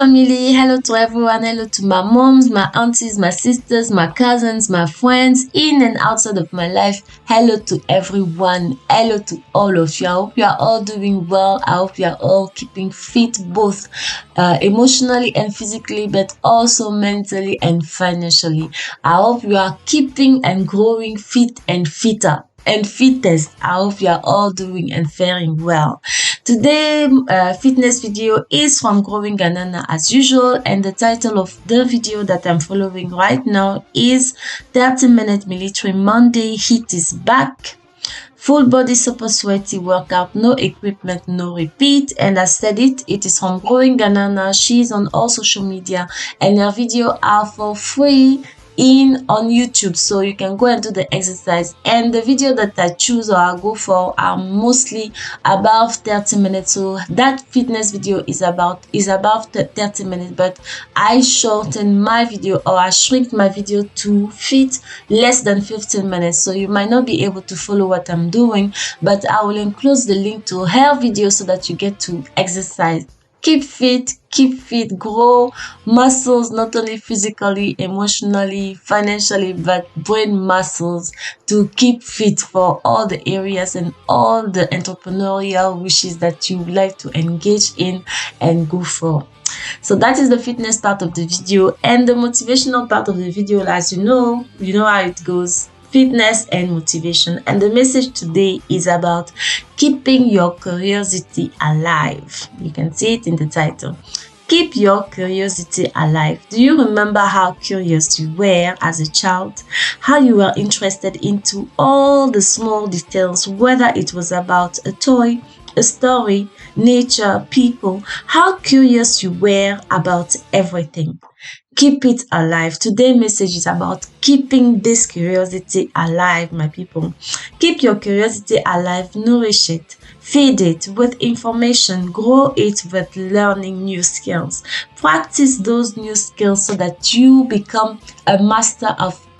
Family, hello to everyone, hello to my moms, my aunties, my sisters, my cousins, my friends, in and outside of my life. Hello to everyone, hello to all of you. I hope you are all doing well. I hope you are all keeping fit, both emotionally and physically, but also mentally and financially. I hope you are keeping and growing fit and fitter and fittest. I hope you are all doing and faring well. Today fitness video is from Growing Banana as usual, and the title of the video that I'm following right now is 30-minute military Monday. Heat is back. Full body super sweaty workout, no equipment, no repeat. And I said it is from Growing Banana. She's on all social media and her video are for free on YouTube, so you can go and do the exercise. And the video that I choose or I go for are mostly above 30 minutes. So that fitness video is about 30 minutes, but I shorten my video, or I shrink my video to fit less than 15 minutes. So you might not be able to follow what I'm doing, but I will include the link to her video so that you get to exercise. Keep fit, grow muscles, not only physically, emotionally, financially, but brain muscles, to keep fit for all the areas and all the entrepreneurial wishes that you would like to engage in and go for. So that is the fitness part of the video, and the motivational part of the video, as you know how it goes. Fitness and motivation, and the message today is about keeping your curiosity alive. You can see it in the title. Keep your curiosity alive. Do you remember how curious you were as a child? How you were interested into all the small details, whether it was about a toy, a story, nature, people, how curious you were about everything. Keep it alive. Today's message is about keeping this curiosity alive, my people. Keep your curiosity alive, nourish it, feed it with information, grow it with learning new skills. Practice those new skills so that you become a master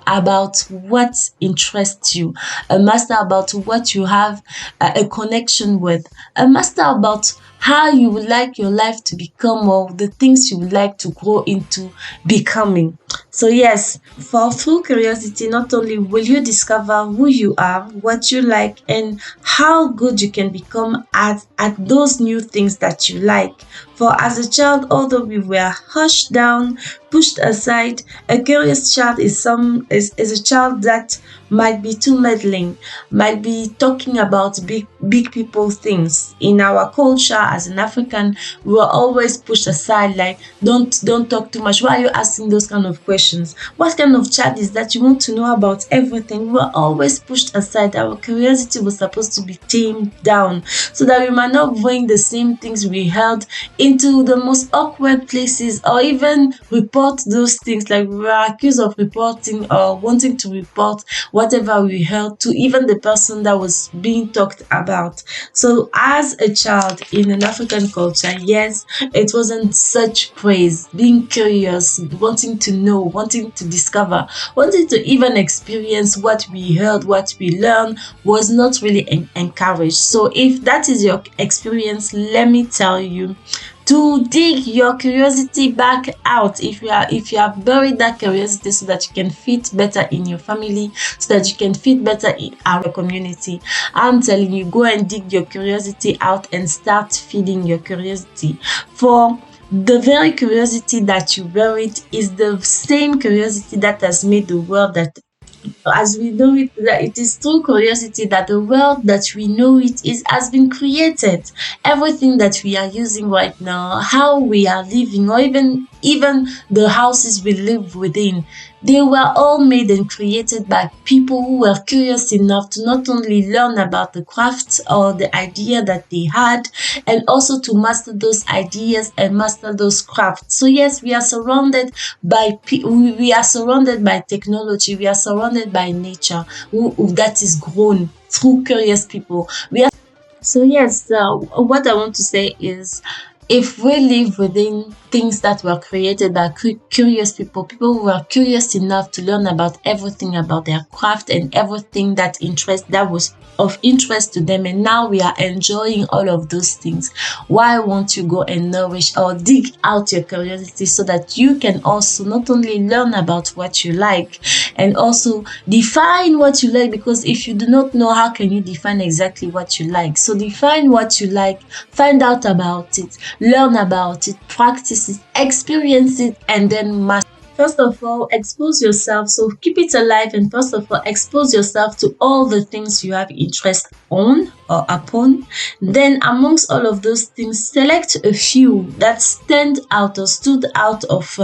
about what interests you, a master about what you have a connection with, a master about how you would like your life to become, or the things you would like to grow into becoming. So yes, for through curiosity, not only will you discover who you are, what you like, and how good you can become at those new things that you like. For as a child, although we were hushed down, pushed aside, a curious child is a child that might be too meddling, might be talking about big people things. In our culture as an African, we were always pushed aside, like don't talk too much. Why are you asking those kind of questions? What kind of child is that? You want to know about everything. We were always pushed aside. Our curiosity was supposed to be tamed down so that we might not bring the same things we held into the most awkward places, or even report those things. Like, we were accused of reporting or wanting to report whatever we heard to even the person that was being talked about. So as a child in an African culture, yes, it wasn't such praise. Being curious, wanting to know, wanting to discover, wanting to even experience what we heard, what we learned, was not really encouraged. So if that is your experience, let me tell you to dig your curiosity back out. If you have buried that curiosity, so that you can fit better in your family, so that you can fit better in our community, I'm telling you, go and dig your curiosity out and start feeding your curiosity. For the very curiosity that you buried is the same curiosity that has made the world that as we know it, that it is through curiosity that the world that we know it is has been created. Everything that we are using right now, how we are living, or even the houses we live within, they were all made and created by people who were curious enough to not only learn about the craft or the idea that they had, and also to master those ideas and master those crafts. So yes, we are surrounded by we are surrounded by technology, we are surrounded by nature that is grown through curious people. So yes, what I want to say is, if we live within things that were created by curious people who were curious enough to learn about everything about their craft and everything that was of interest to them, and now we are enjoying all of those things, why won't you go and nourish or dig out your curiosity so that you can also not only learn about what you like and also define what you like? Because if you do not know, how can you define exactly what you like? So define what you like, find out about it, learn about it, practice it, experience it, and then master. First of all, expose yourself. So keep it alive, and first of all, expose yourself to all the things you have interest on or upon. Then, amongst all of those things, select a few that stand out or stood out of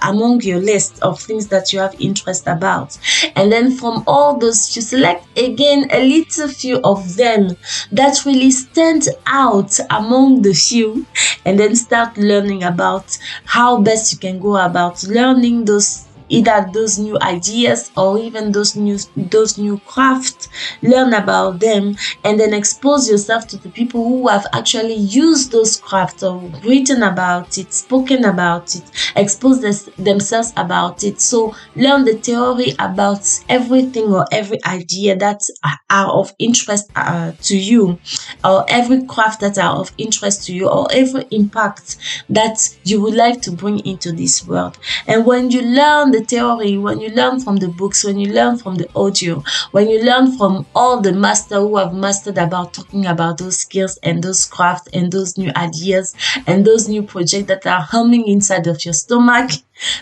among your list of things that you have interest about. And then from all those, you select again a little few of them that really stand out among the few, and then start learning about how best you can go about learning those, either those new ideas or even those new crafts. Learn about them, and then expose yourself to the people who have actually used those crafts or written about it, spoken about it, expose themselves about it. So learn the theory about everything or every idea that are of interest to you, or every craft that are of interest to you, or every impact that you would like to bring into this world. And when you learn the theory, when you learn from the books, when you learn from the audio, when you learn from all the master who have mastered about talking about those skills and those crafts and those new ideas and those new projects that are humming inside of your stomach,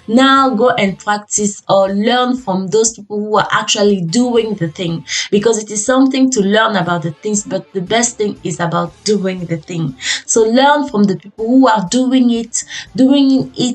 now go and practice or learn from those people who are actually doing the thing, because it is something to learn about the things, but the best thing is about doing the thing. So learn from the people who are doing it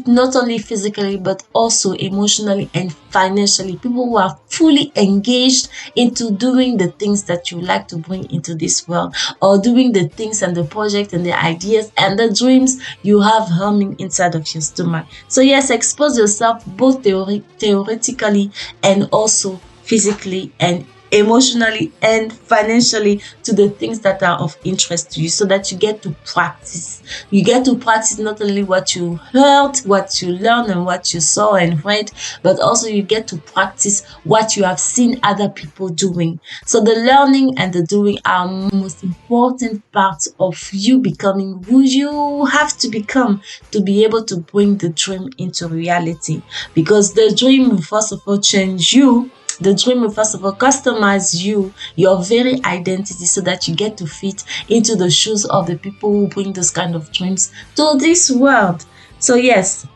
not only physically but also emotionally and financially, people who are fully engaged into doing the things that you like to bring into this world, or doing the things and the project and the ideas and the dreams you have humming inside of your stomach. So yes, expose yourself both theoretically and also physically and emotionally and financially to the things that are of interest to you, so that you get to practice. You get to practice not only what you heard, what you learned, and what you saw and read, but also you get to practice what you have seen other people doing. So the learning and the doing are most important parts of you becoming who you have to become to be able to bring the dream into reality. Because the dream will first of all change you. The dream will first of all customize you, your very identity, so that you get to fit into the shoes of the people who bring those kind of dreams to this world. So yes,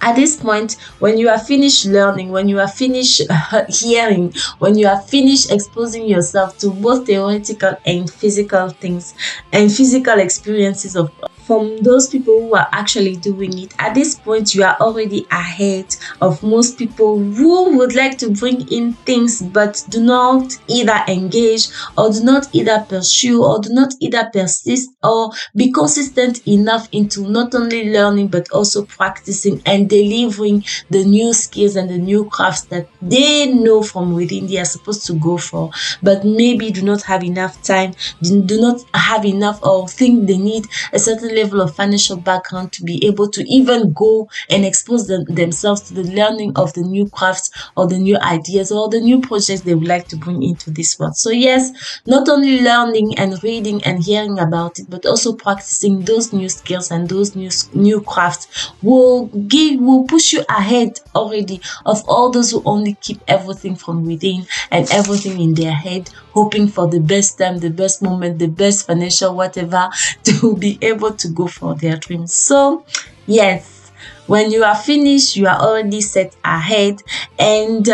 at this point, when you are finished learning, when you are finished hearing, when you are finished exposing yourself to both theoretical and physical things and physical experiences of from those people who are actually doing it, at this point you are already ahead of most people who would like to bring in things but do not either engage or do not either pursue or do not either persist or be consistent enough into not only learning but also practicing and delivering the new skills and the new crafts that they know from within they are supposed to go for, but maybe do not have enough time, do not have enough, or think they need a certain level of financial background to be able to even go and expose themselves to the learning of the new crafts or the new ideas or the new projects they would like to bring into this world. So yes, not only learning and reading and hearing about it, but also practicing those new skills and those new crafts will push you ahead already of all those who only keep everything from within and everything in their head, hoping for the best time, the best moment, the best financial whatever to be able to go for their dreams. So yes, when you are finished, you are already set ahead, and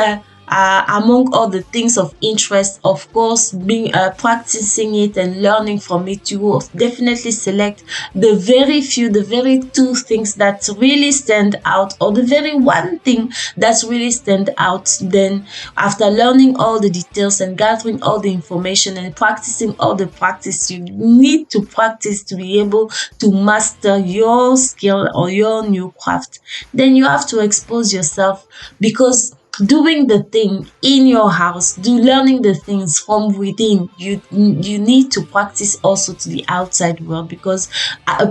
among all the things of interest, of course, being practicing it and learning from it, you will definitely select the very two things that really stand out, or the very one thing that really stand out. Then after learning all the details and gathering all the information and practicing all the practice you need to practice to be able to master your skill or your new craft, then you have to expose yourself, because doing the thing in your house, learning the things from within. You need to practice also to the outside world, because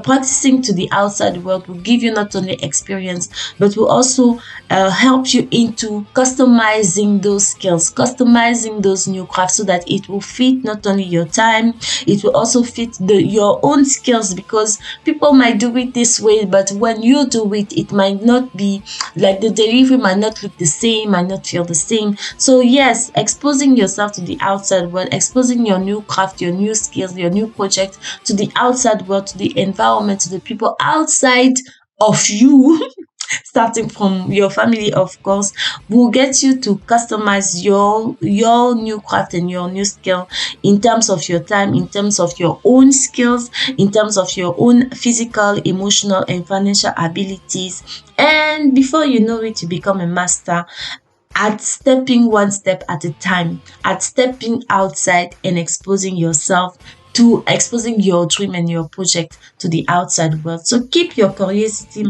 practicing to the outside world will give you not only experience, but will also help you into customizing those skills, customizing those new crafts, so that it will fit not only your time, it will also fit your own skills, because people might do it this way, but when you do it, it might not be like, the delivery might not look the same, might not feel the same. So yes, exposing yourself to the outside world, exposing your new craft, your new skills, your new project to the outside world, to the environment, to the people outside of you, starting from your family, of course, will get you to customize your new craft and your new skill, in terms of your time, in terms of your own skills, in terms of your own physical, emotional, and financial abilities. And before you know it, you become a master at stepping one step at a time, at stepping outside and exposing yourself, to exposing your dream and your project to the outside world. So keep your curiosity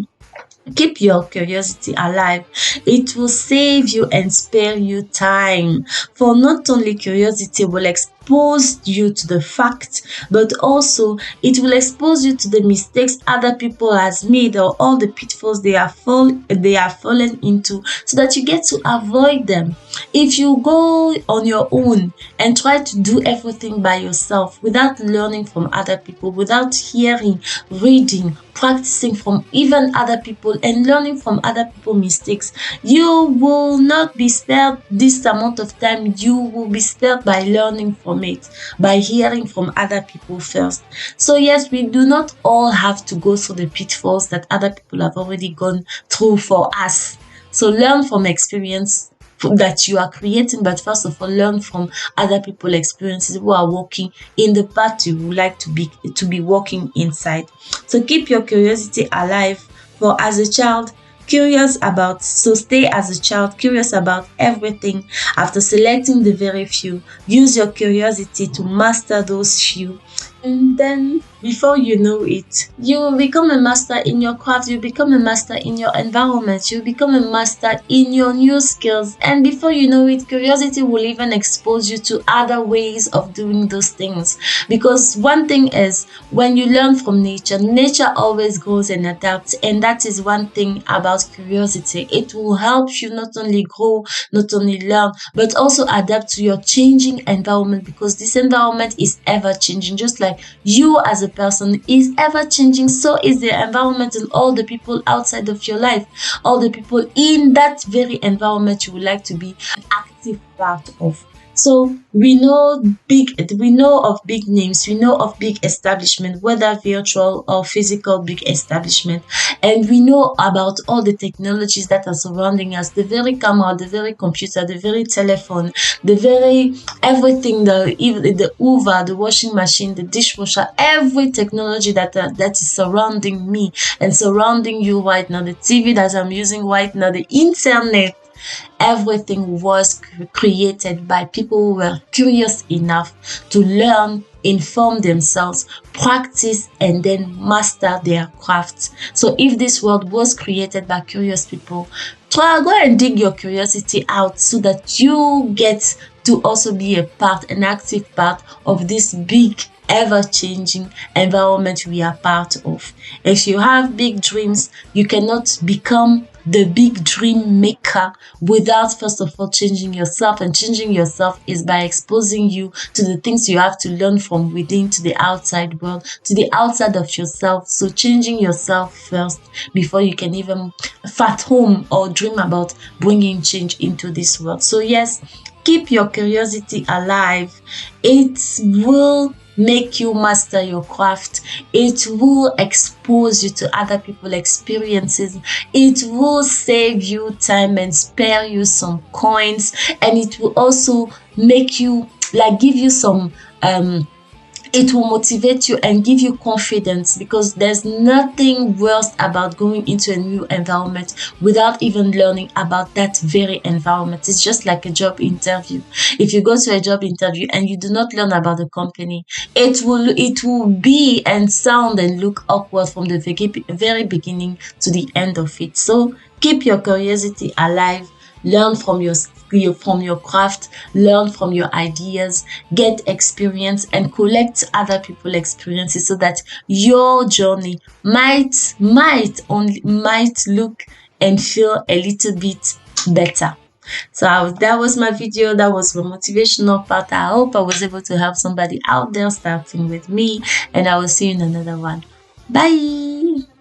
alive. It will save you and spare you time. For not only curiosity will expose you to the fact, but also it will expose you to the mistakes other people has made, or all the pitfalls they are fallen into, so that you get to avoid them. If you go on your own and try to do everything by yourself, without learning from other people, without hearing, reading, practicing from even other people, and learning from other people's mistakes, you will not be spared this amount of time. You will be spared by learning from it, by hearing from other people first. So yes, we do not all have to go through the pitfalls that other people have already gone through for us. So learn from experience that you are creating, but first of all, learn from other people's experiences who are walking in the path you would like to be walking inside. So keep your curiosity alive. For as a child, stay as a child curious about everything. After selecting the very few, use your curiosity to master those few. And then before you know it, you will become a master in your craft, you become a master in your environment, you become a master in your new skills. And before you know it, curiosity will even expose you to other ways of doing those things. Because one thing is, when you learn from nature, nature always grows and adapts. And that is one thing about curiosity. It will help you not only grow, not only learn, but also adapt to your changing environment, because this environment is ever changing. Just like you as a person is ever changing, so is the environment and all the people outside of your life, all the people in that very environment you would like to be an active part of. So we know of big names, we know of big establishment, whether virtual or physical big establishment, and we know about all the technologies that are surrounding us, the very camera, the very computer, the very telephone, the very everything, even the Hoover, the washing machine, the dishwasher, every technology that is surrounding me and surrounding you right now, the TV that I'm using right now, the internet. Everything was created by people who were curious enough to learn, inform themselves, practice, and then master their crafts. So if this world was created by curious people, try go and dig your curiosity out, so that you get to also be an active part of this big, ever-changing environment we are part of. If you have big dreams, you cannot become the big dream maker without first of all changing yourself. And changing yourself is by exposing you to the things you have to learn from within, to the outside world, to the outside of yourself. So changing yourself first before you can even fathom or dream about bringing change into this world. So yes, keep your curiosity alive. It will make you master your craft. It will expose you to other people's experiences. It will save you time and spare you some coins. And it will also make you, give you some it will motivate you and give you confidence, because there's nothing worse about going into a new environment without even learning about that very environment. It's just like a job interview. If you go to a job interview and you do not learn about the company, it will be and sound and look awkward from the very beginning to the end of it. So keep your curiosity alive. learn from your craft, learn from your ideas, get experience, and collect other people's experiences so that your journey might look and feel a little bit better. So that was my video. That was the motivational part. I hope I was able to help somebody out there starting with me, and I will see you in another one. Bye.